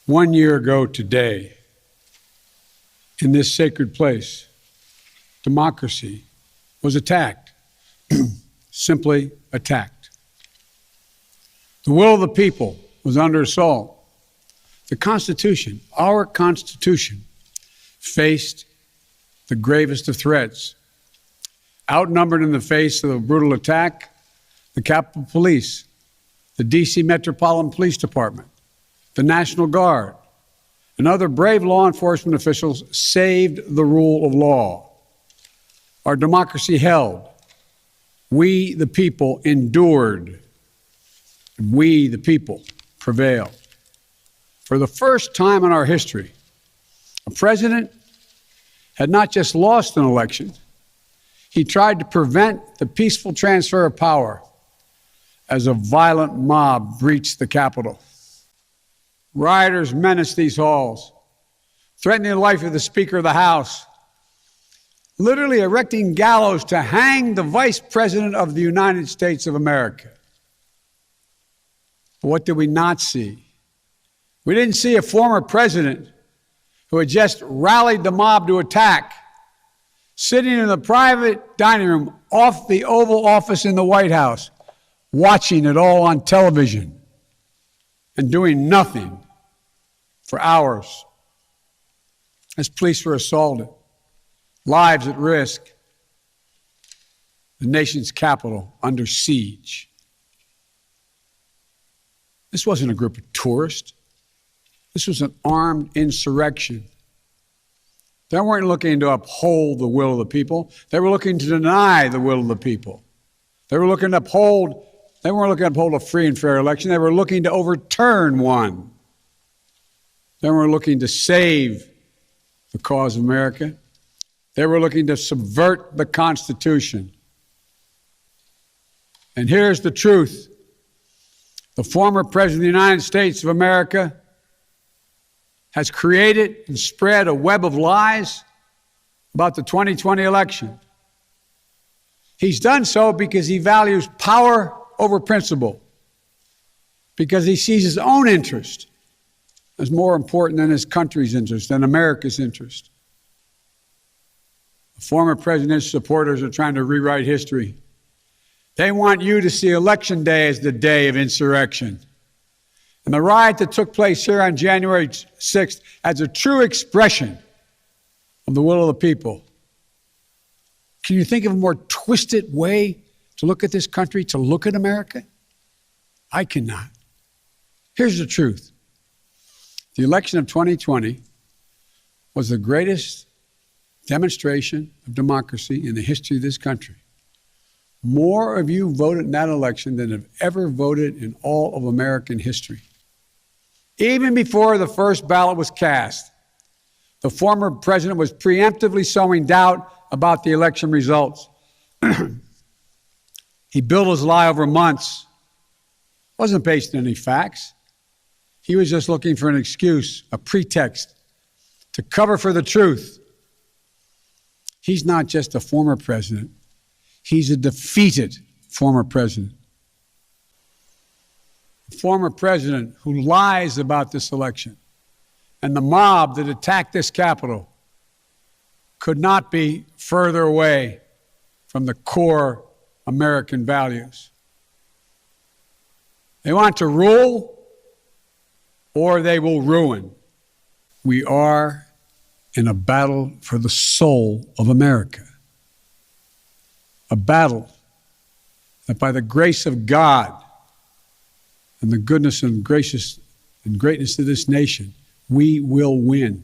1 year ago today, in this sacred place, democracy was attacked, simply attacked. The will of the people was under assault. The Constitution, our Constitution, faced the gravest of threats. Outnumbered in the face of a brutal attack, the Capitol Police, the D.C. Metropolitan Police Department, the National Guard, and other brave law enforcement officials saved the rule of law. Our democracy held. We, the people, endured. And we, the people, prevailed. For the first time in our history, a president had not just lost an election, he tried to prevent the peaceful transfer of power as a violent mob breached the Capitol. Rioters menaced these halls, threatening the life of the Speaker of the House, literally erecting gallows to hang the Vice President of the United States of America. But what did we not see? We didn't see a former president who had just rallied the mob to attack, sitting in the private dining room off the Oval Office in the White House, watching it all on television and doing nothing for hours as police were assaulted, lives at risk, the nation's capital under siege. This wasn't a group of tourists. This was an armed insurrection. They weren't looking to uphold the will of the people. They were looking to deny the will of the people. They weren't looking to uphold a free and fair election. They were looking to overturn one. They were looking to save the cause of America. They were looking to subvert the Constitution. And here's the truth. The former President of the United States of America has created and spread a web of lies about the 2020 election. He's done so because he values power over principle, because he sees his own interest as more important than his country's interest, than America's interest. The former president's supporters are trying to rewrite history. They want you to see Election Day as the day of insurrection. And the riot that took place here on January 6th as a true expression of the will of the people. Can you think of a more twisted way to look at this country, to look at America? I cannot. Here's the truth. The election of 2020 was the greatest demonstration of democracy in the history of this country. More of you voted in that election than have ever voted in all of American history. Even before the first ballot was cast, the former president was preemptively sowing doubt about the election results. He built his lie over months. Wasn't based on any facts. He was just looking for an excuse, a pretext, to cover for the truth. He's not just a former president. He's a defeated former president. A former president who lies about this election. And the mob that attacked this Capitol could not be further away from the core American values. They want to rule, or they will ruin. We are in a battle for the soul of America. A battle that by the grace of God and the goodness and greatness of this nation, we will win.